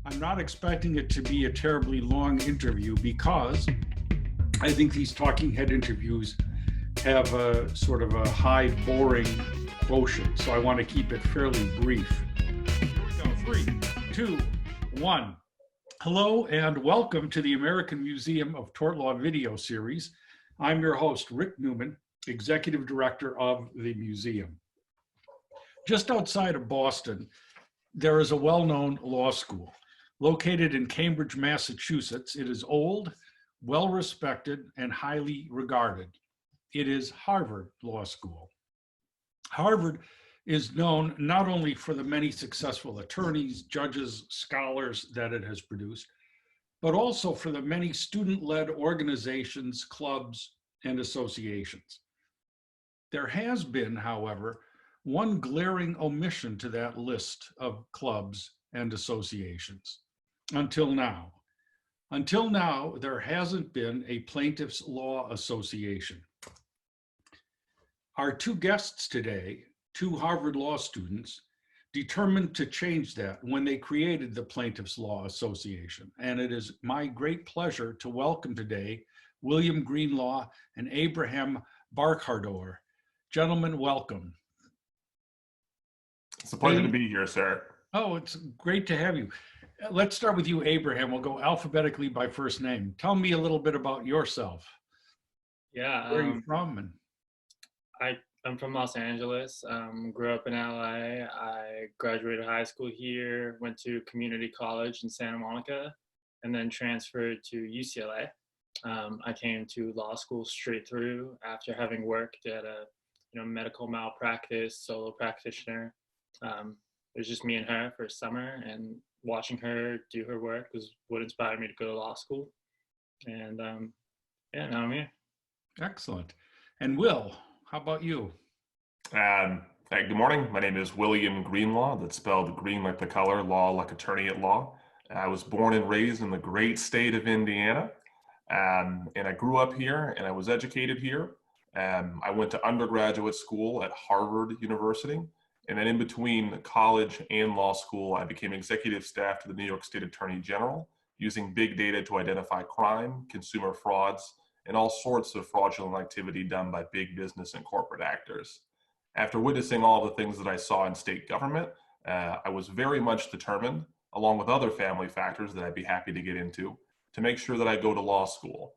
I'm not expecting it to be a terribly long interview because I think these talking head interviews have a sort of a high boring quotient, so I want to keep it fairly brief. Here we go. 3, 2, 1. Hello and welcome to the American Museum of Tort Law video series. I'm your host, Rick Newman, Executive Director of the museum. Just outside of Boston, there is a well-known law school. Located in Cambridge, Massachusetts, it is old, well-respected, and highly regarded. It is Harvard Law School. Harvard is known not only for the many successful attorneys, judges, scholars that it has produced, but also for the many student-led organizations, clubs, and associations. There has been, however, one glaring omission to that list of clubs and associations. Until now. Until now, there hasn't been a Plaintiffs Law Association. Our two guests today, two Harvard Law students, determined to change that when they created the Plaintiffs Law Association. And it is my great pleasure to welcome today William Greenlaw and Abraham Barkhordar. Gentlemen, welcome. It's a pleasure to be here, sir. Oh, it's great to have you. Let's start with you, Abraham. We'll go alphabetically by first name. Tell me a little bit about yourself. Yeah. Where are you from? And I'm from Los Angeles. Grew up in LA. I graduated high school here, went to community college in Santa Monica, and then transferred to UCLA. I came to law school straight through after having worked at a medical malpractice solo practitioner. It was just me and her for a summer, and watching her do her work was what inspired me to go to law school. And yeah, now I'm here. Excellent. And Will, how about you? Good morning. My name is William Greenlaw. That's spelled green like the color, law like attorney at law. I was born and raised in the great state of Indiana. And I grew up here and I was educated here. I went to undergraduate school at Harvard University. And then in between college and law school, I became executive staff to the New York State Attorney General, using big data to identify crime, consumer frauds, and all sorts of fraudulent activity done by big business and corporate actors. After witnessing all the things that I saw in state government, I was very much determined, along with other family factors that I'd be happy to get into, to make sure that I go to law school.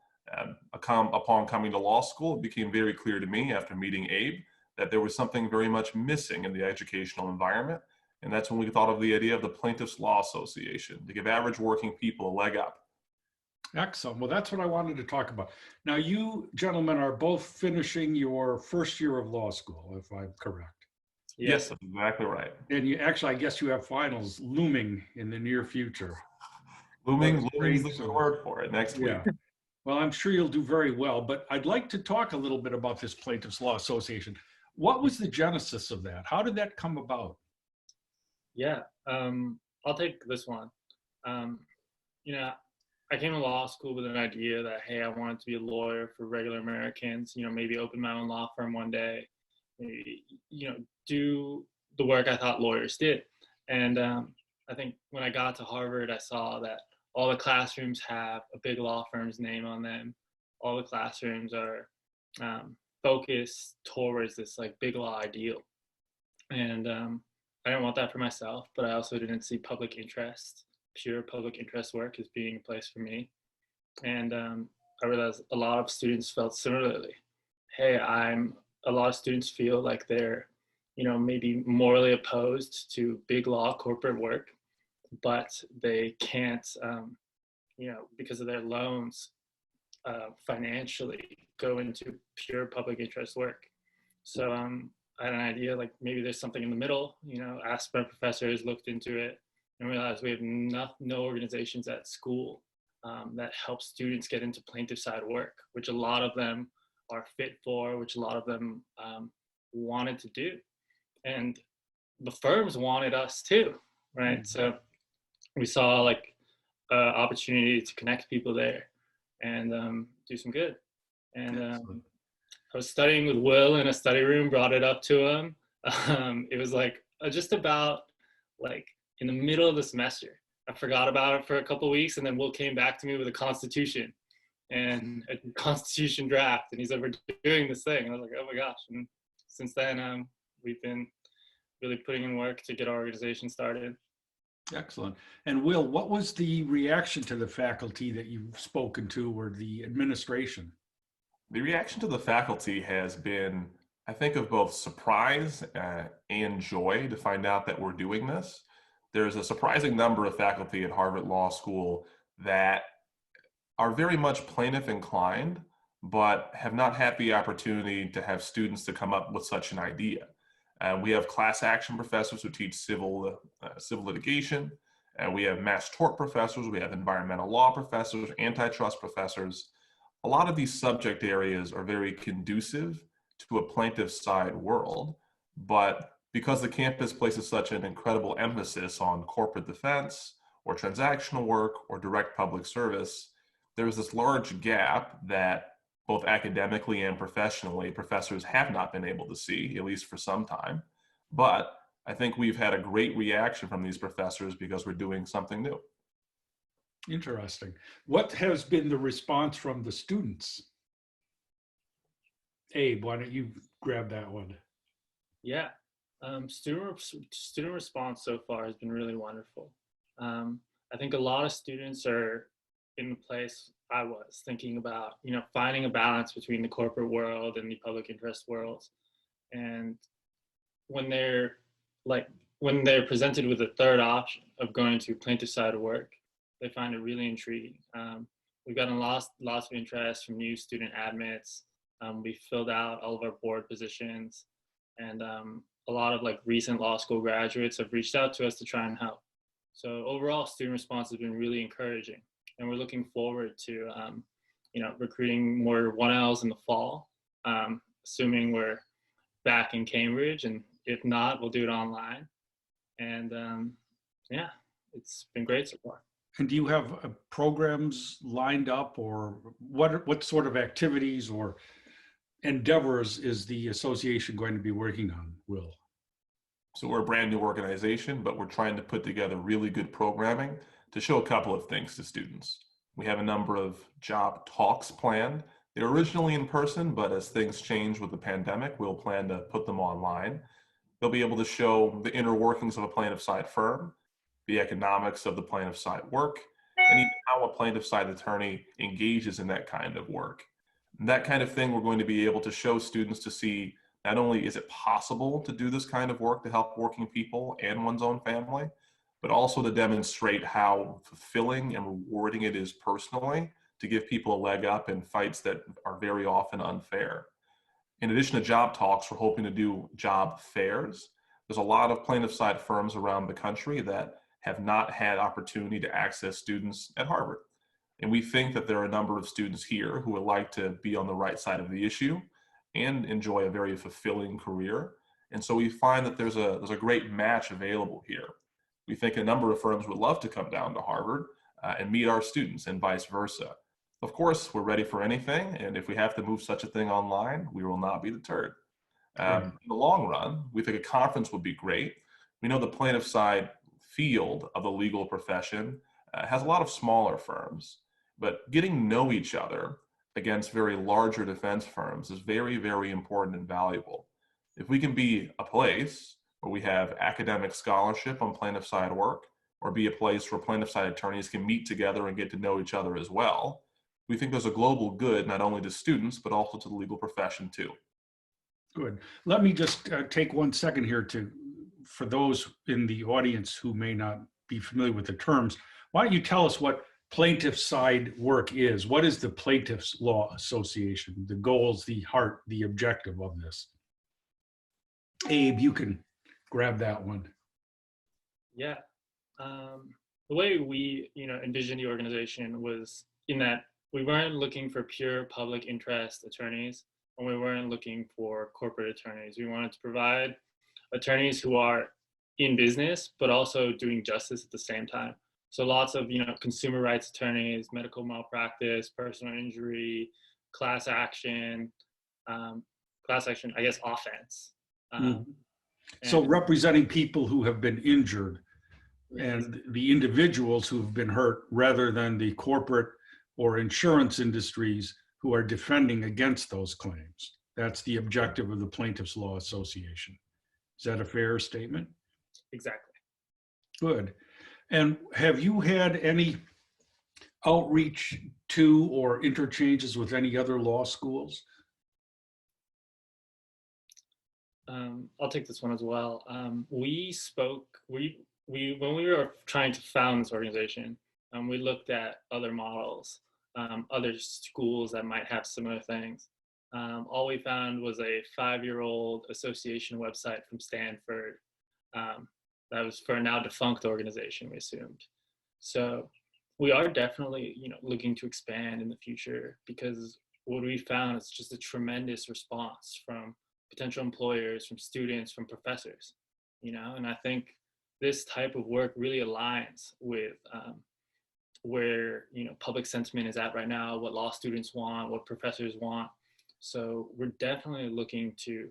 Upon coming to law school, it became very clear to me after meeting Abe that there was something very much missing in the educational environment. And that's when we thought of the idea of the Plaintiffs Law Association, to give average working people a leg up. Excellent. Well, that's what I wanted to talk about. Now, you gentlemen are both finishing your first year of law school, if I'm correct. Yes, that's exactly right. And you actually, I guess you have finals looming in the near future. Looming is the good word for it next week. Well, I'm sure you'll do very well, but I'd like to talk a little bit about this Plaintiffs Law Association. What was the genesis of that? How did that come about? Yeah, I'll take this one. I came to law school with an idea that, hey, I wanted to be a lawyer for regular Americans, maybe open my own law firm one day, maybe, do the work I thought lawyers did. And I think when I got to Harvard, I saw that all the classrooms have a big law firm's name on them. All the classrooms are focused towards this big law ideal. And I didn't want that for myself, but I also didn't see public interest, pure public interest work as being a place for me. And I realized a lot of students felt similarly. Hey, a lot of students feel like they're, maybe morally opposed to big law corporate work, but they can't, because of their loans, financially go into pure public interest work. So I had an idea, maybe there's something in the middle. Asked my professors, looked into it, and realized we have no organizations at school that help students get into plaintiff side work, which a lot of them are fit for, which a lot of them wanted to do. And the firms wanted us too, right? Mm-hmm. So we saw opportunity to connect people there and do some good. And I was studying with Will in a study room, brought it up to him. It was just about in the middle of the semester. I forgot about it for a couple of weeks, and then Will came back to me with a constitution and a constitution draft, and he's like, "We're doing this thing," and I was like, "Oh my gosh!" And since then, we've been really putting in work to get our organization started. Excellent. And Will, what was the reaction to the faculty that you've spoken to, or the administration? The reaction to the faculty has been, I think, of both surprise and joy to find out that we're doing this. There's a surprising number of faculty at Harvard Law School that are very much plaintiff inclined, but have not had the opportunity to have students to come up with such an idea. We have class action professors who teach civil litigation, and we have mass tort professors, we have environmental law professors, antitrust professors. A lot of these subject areas are very conducive to a plaintiff side world, but because the campus places such an incredible emphasis on corporate defense or transactional work or direct public service, there's this large gap that both academically and professionally professors have not been able to see, at least for some time. But I think we've had a great reaction from these professors because we're doing something new. Interesting. What has been the response from the students? Abe, why don't you grab that one? Yeah, student response so far has been really wonderful. I think a lot of students are in the place I was thinking about, finding a balance between the corporate world and the public interest worlds. And when they're presented with a third option of going to plaintiff side of work, they find it really intriguing. We've gotten lots of interest from new student admits. We filled out all of our board positions, and a lot of recent law school graduates have reached out to us to try and help. So overall, student response has been really encouraging, and we're looking forward to recruiting more 1Ls in the fall, assuming we're back in Cambridge, and if not, we'll do it online. And yeah, it's been great so far. And do you have programs lined up, or what sort of activities or endeavors is the association going to be working on, Will? So we're a brand new organization, but we're trying to put together really good programming to show a couple of things to students. We have a number of job talks planned. They're originally in person, but as things change with the pandemic, we'll plan to put them online. They'll be able to show the inner workings of a plaintiff side firm, the economics of the plaintiff side work, and even how a plaintiff side attorney engages in that kind of work. And that kind of thing we're going to be able to show students to see not only is it possible to do this kind of work to help working people and one's own family, but also to demonstrate how fulfilling and rewarding it is personally to give people a leg up in fights that are very often unfair. In addition to job talks, we're hoping to do job fairs. There's a lot of plaintiff side firms around the country that have not had opportunity to access students at Harvard. And we think that there are a number of students here who would like to be on the right side of the issue and enjoy a very fulfilling career. And so we find that there's a great match available here. We think a number of firms would love to come down to Harvard and meet our students and vice versa. Of course, we're ready for anything. And if we have to move such a thing online, we will not be deterred. In the long run, we think a conference would be great. We know the plaintiff side field of the legal profession has a lot of smaller firms, but getting to know each other against very larger defense firms is very, very important and valuable. If we can be a place where we have academic scholarship on plaintiff side work, or be a place where plaintiff side attorneys can meet together and get to know each other as well, we think there's a global good not only to students, but also to the legal profession too. Good. Let me just take 1 second here for those in the audience who may not be familiar with the terms. Why don't you tell us what plaintiff side work is? What is the Plaintiffs Law Association? The goals, the heart, the objective of this? Abe, you can grab that one. Yeah. The way we, envisioned the organization was in that we weren't looking for pure public interest attorneys, and we weren't looking for corporate attorneys. We wanted to provide attorneys who are in business, but also doing justice at the same time. So lots of, consumer rights attorneys, medical malpractice, personal injury, class action, I guess, offense. So representing people who have been injured and the individuals who've been hurt rather than the corporate or insurance industries who are defending against those claims. That's the objective of the Plaintiffs Law Association. Is that a fair statement? Exactly. Good. And have you had any outreach to or interchanges with any other law schools? I'll take this one as well. We when we were trying to found this organization, we looked at other models, other schools that might have similar things. All we found was a 5-year-old association website from Stanford that was for a now defunct organization, we assumed. So we are definitely, looking to expand in the future, because what we found is just a tremendous response from potential employers, from students, from professors, and I think this type of work really aligns with where public sentiment is at right now, what law students want, what professors want. So we're definitely looking to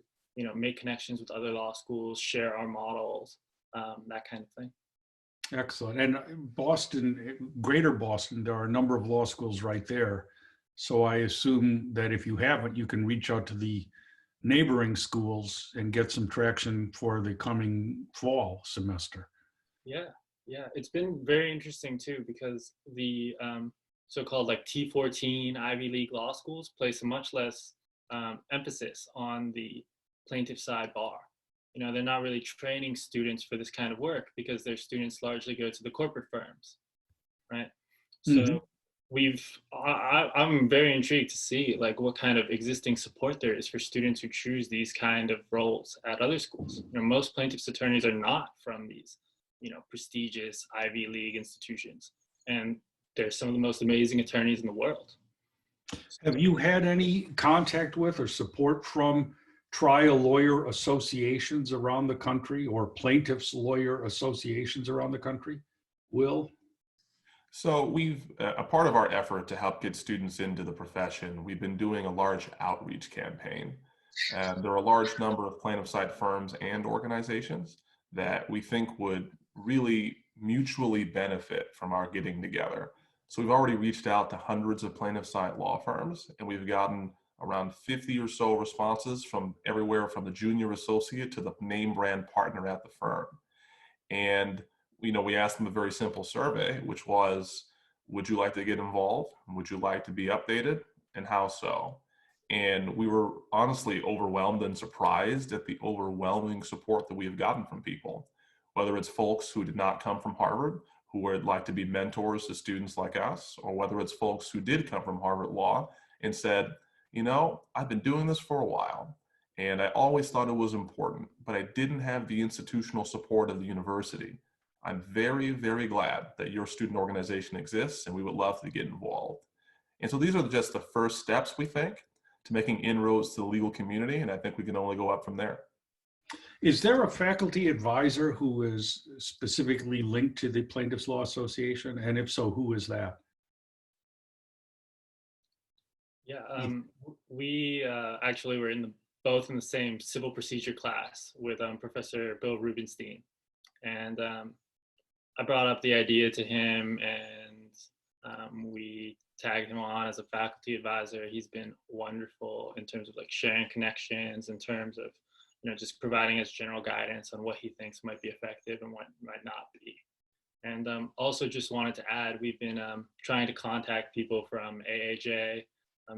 make connections with other law schools, share our models, that kind of thing. Excellent. And Boston, greater Boston, there are a number of law schools right there. So I assume that if you haven't, you can reach out to the neighboring schools and get some traction for the coming fall semester. Yeah, it's been very interesting too, because the so-called like T14 Ivy League law schools place a much less emphasis on the plaintiff side bar. They're not really training students for this kind of work, because their students largely go to the corporate firms, right? So I'm very intrigued to see like what kind of existing support there is for students who choose these kind of roles at other schools. Most plaintiffs attorneys are not from these, prestigious Ivy League institutions, and they're some of the most amazing attorneys in the world. Have you had any contact with or support from trial lawyer associations around the country, or plaintiffs lawyer associations around the country? Will? So we've, a part of our effort to help get students into the profession, we've been doing a large outreach campaign. And there are a large number of plaintiff side firms and organizations that we think would really mutually benefit from our getting together. So we've already reached out to hundreds of plaintiff side law firms, and we've gotten around 50 or so responses from everywhere from the junior associate to the name brand partner at the firm. And we asked them a very simple survey, which was, would you like to get involved? Would you like to be updated? And how so? And we were honestly overwhelmed and surprised at the overwhelming support that we have gotten from people, whether it's folks who did not come from Harvard, who would like to be mentors to students like us, or whether it's folks who did come from Harvard Law and said, I've been doing this for a while, and I always thought it was important, but I didn't have the institutional support of the university. I'm very, very glad that your student organization exists, and we would love to get involved. And so these are just the first steps, we think, to making inroads to the legal community, and I think we can only go up from there. Is there a faculty advisor who is specifically linked to the Plaintiffs Law Association? And if so, who is that? Yeah, we actually were both in the same civil procedure class with Professor Bill Rubenstein. And I brought up the idea to him, and we tagged him on as a faculty advisor. He's been wonderful in terms of like sharing connections, in terms of just providing us general guidance on what he thinks might be effective and what might not be. And also just wanted to add, we've been trying to contact people from AAJ,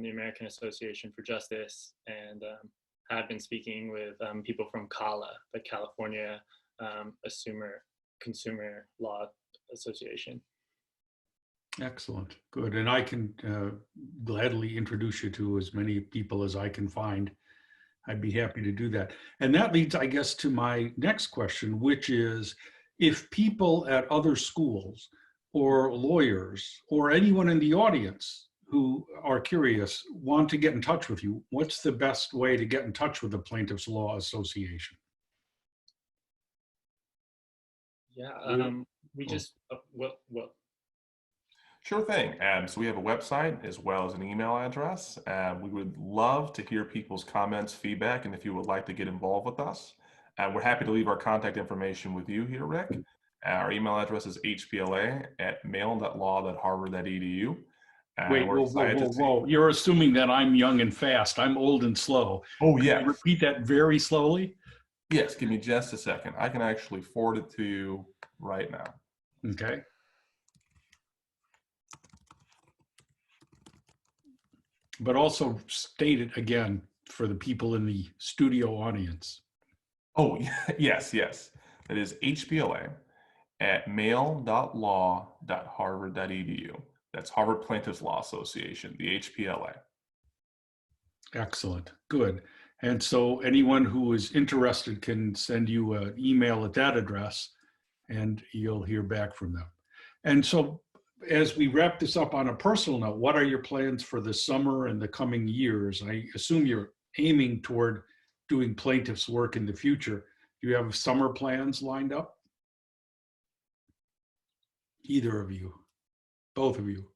the American Association for Justice, and have been speaking with people from CALA, the California Consumer Law Association. Excellent. Good. And I can gladly introduce you to as many people as I can find. I'd be happy to do that. And that leads, I guess, to my next question, which is, if people at other schools or lawyers or anyone in the audience who are curious want to get in touch with you, what's the best way to get in touch with the Plaintiffs Law Association? Yeah, we just, what? Sure thing. So we have a website as well as an email address. We would love to hear people's comments, feedback, and if you would like to get involved with us. We're happy to leave our contact information with you here, Rick. Our email address is hpla@mail.law.harvard.edu. Wait, We're whoa, whoa, excited whoa, to see. whoa. You're assuming that I'm young and fast. I'm old and slow. Oh, Could you yes. repeat that very slowly? Yes, give me just a second. I can actually forward it to you right now. Okay. But also state it again for the people in the studio audience. Oh, yes. That is hpla@mail.law.harvard.edu. That's Harvard Plaintiffs Law Association, the HPLA. Excellent. Good. And so anyone who is interested can send you an email at that address and you'll hear back from them. And so as we wrap this up on a personal note, what are your plans for the summer and the coming years? I assume you're aiming toward doing plaintiff's work in the future. Do you have summer plans lined up? Either of you, both of you.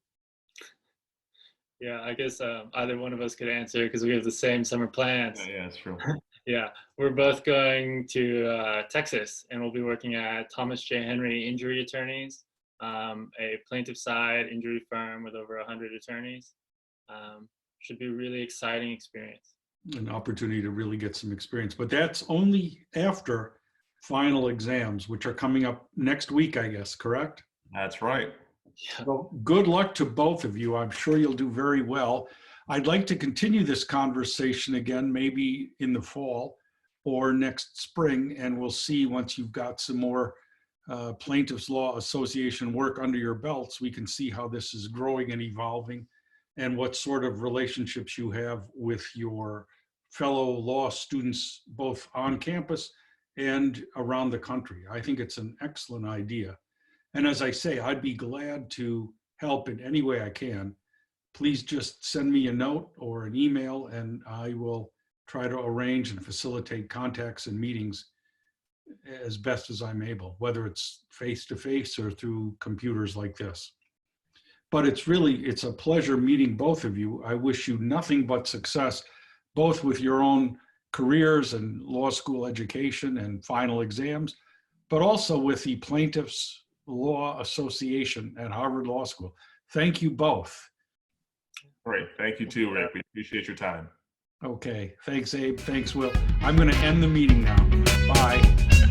Yeah, I guess either one of us could answer because we have the same summer plans. Yeah, that's true. Yeah, we're both going to Texas, and we'll be working at Thomas J. Henry Injury Attorneys, a plaintiff side injury firm with over 100 attorneys. Should be a really exciting experience. An opportunity to really get some experience, but that's only after final exams, which are coming up next week, I guess, correct? That's right. Yeah. Well, good luck to both of you. I'm sure you'll do very well. I'd like to continue this conversation again, maybe in the fall or next spring, and we'll see once you've got some more Plaintiffs Law Association work under your belts, we can see how this is growing and evolving and what sort of relationships you have with your fellow law students, both on campus and around the country. I think it's an excellent idea. And as I say, I'd be glad to help in any way I can. Please just send me a note or an email and I will try to arrange and facilitate contacts and meetings as best as I'm able, whether it's face-to-face or through computers like this. But it's a pleasure meeting both of you. I wish you nothing but success, both with your own careers and law school education and final exams, but also with the Plaintiffs Law Association at Harvard Law School. Thank you both. Great. Thank you too, Rick. We appreciate your time. Okay. Thanks, Abe. Thanks, Will. I'm going to end the meeting now. Bye.